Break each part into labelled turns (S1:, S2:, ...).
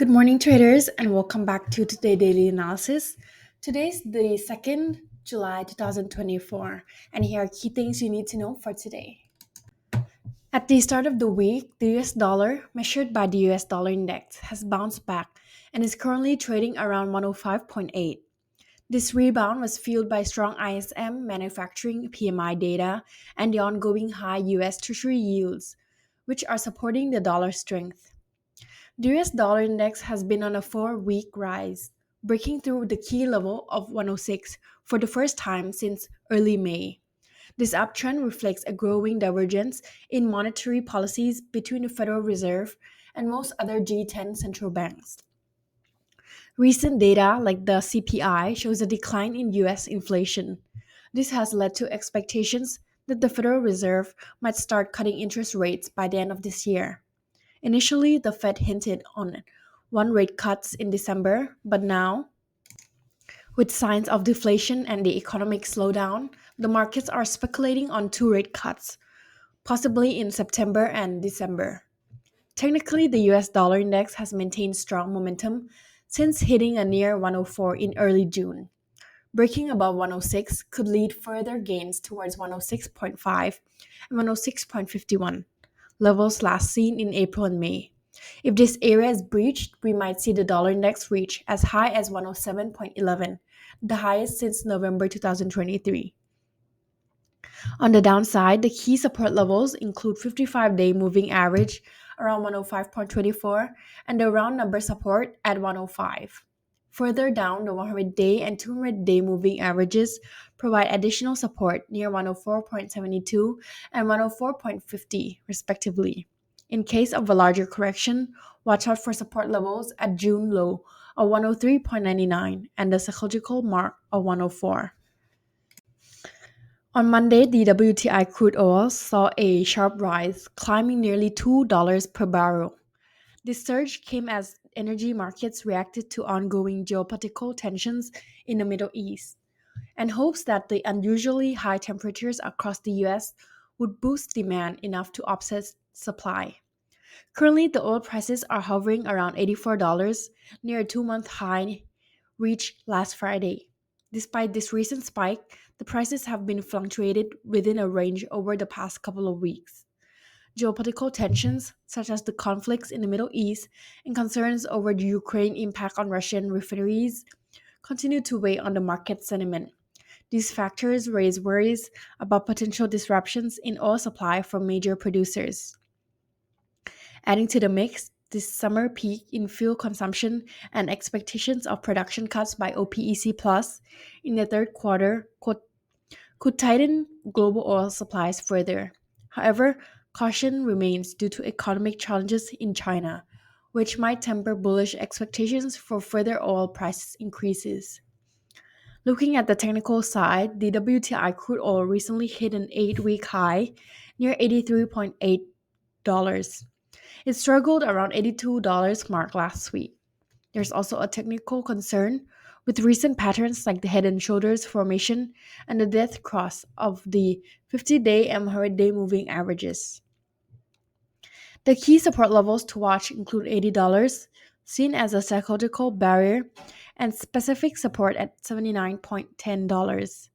S1: Good morning, traders, and welcome back to Today Daily Analysis. Today's the 2nd July 2024, and here are key things you need to know for today. At the start of the week, the US dollar, measured by the US dollar index, has bounced back and is currently trading around 105.8. This rebound was fueled by strong ISM manufacturing PMI data and the ongoing high US Treasury yields, which are supporting the dollar strength. The US dollar index has been on a 4 week rise, breaking through the key level of 106 for the first time since early May. This uptrend reflects a growing divergence in monetary policies between the Federal Reserve and most other G10 central banks. Recent data, like the CPI, shows a decline in US inflation. This has led to expectations that the Federal Reserve might start cutting interest rates by the end of this year. Initially, the Fed hinted on one rate cuts in December, but now, with signs of deflation and the economic slowdown, the markets are speculating on two rate cuts, possibly in September and December. Technically, the US dollar index has maintained strong momentum since hitting a near 104 in early June. Breaking above 106 could lead further gains towards 106.5 and 106.51, levels last seen in April and May. If this area is breached, we might see the dollar index reach as high as 107.11, the highest since November 2023. On the downside, the key support levels include 55-day moving average around 105.24 and the round number support at 105. Further down, the 100-day and 200-day moving averages provide additional support near 104.72 and 104.50, respectively. In case of a larger correction, watch out for support levels at June low of 103.99 and the psychological mark of 104. On Monday, the WTI crude oil saw a sharp rise, climbing nearly $2 per barrel. This surge came as energy markets reacted to ongoing geopolitical tensions in the Middle East and hopes that the unusually high temperatures across the US would boost demand enough to offset supply. Currently, the oil prices are hovering around $84, near a 2 month high reached last Friday. Despite this recent spike, the prices have been fluctuated within a range over the past couple of weeks. Geopolitical tensions, such as the conflicts in the Middle East and concerns over the Ukraine impact on Russian refineries, continue to weigh on the market sentiment. These factors raise worries about potential disruptions in oil supply from major producers. Adding to the mix, this summer peak in fuel consumption and expectations of production cuts by OPEC Plus in the third quarter could tighten global oil supplies further. However, caution remains due to economic challenges in China, which might temper bullish expectations for further oil price increases. Looking at the technical side, the WTI crude oil recently hit an 8 week high near $83.8. It struggled around $82 mark last week. There's also a technical concern with recent patterns like the head and shoulders formation and the death cross of the 50-day and 100-day moving averages. The key support levels to watch include $80, seen as a psychological barrier, and specific support at $79.10,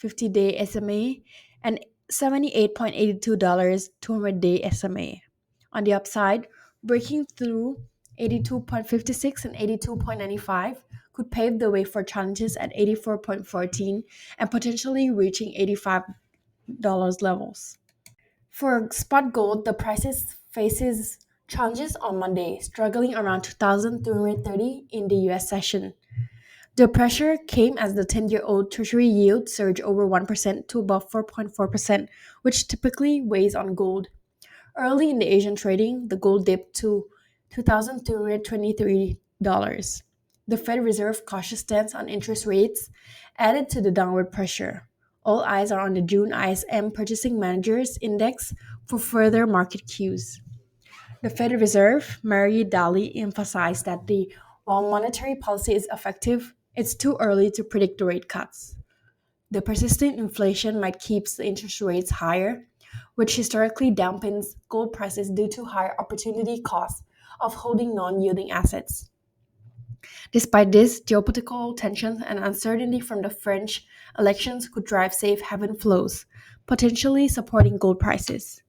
S1: 50-day SMA, and $78.82, 200-day SMA. On the upside, breaking through 82.56 and 82.95 could pave the way for challenges at 84.14 and potentially reaching $85 levels. For spot gold, the prices faces challenges on Monday, struggling around 2,330 in the US session. The pressure came as the 10-year-old Treasury yield surged over 1% to above 4.4%, which typically weighs on gold. Early in the Asian trading, the gold dipped to $2,223. The Fed Reserve cautious stance on interest rates added to the downward pressure. All eyes are on the June ISM Purchasing Managers Index for further market cues. The Fed Reserve, Mary Daly, emphasized that while monetary policy is effective, it's too early to predict the rate cuts. The persistent inflation might keep the interest rates higher, which historically dampens gold prices due to higher opportunity costs of holding non-yielding assets. Despite this, geopolitical tensions and uncertainty from the French elections could drive safe haven flows, potentially supporting gold prices.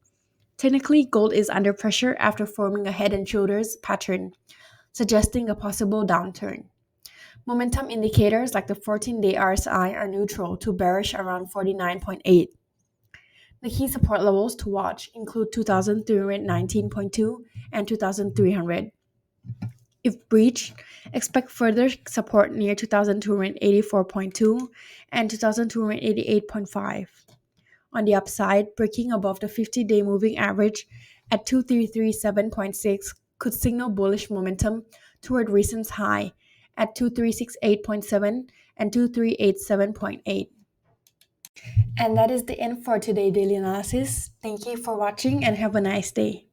S1: Technically, gold is under pressure after forming a head and shoulders pattern, suggesting a possible downturn. Momentum indicators like the 14-day RSI are neutral to bearish around 49.8. The key support levels to watch include 2319.2 and 2300. If breached, expect further support near 2284.2 and 2288.5. On the upside, breaking above the 50-day moving average at 2337.6 could signal bullish momentum toward recent high at 2368.7 and 2387.8. And that is the end for today's daily analysis. Thank you for watching and have a nice day.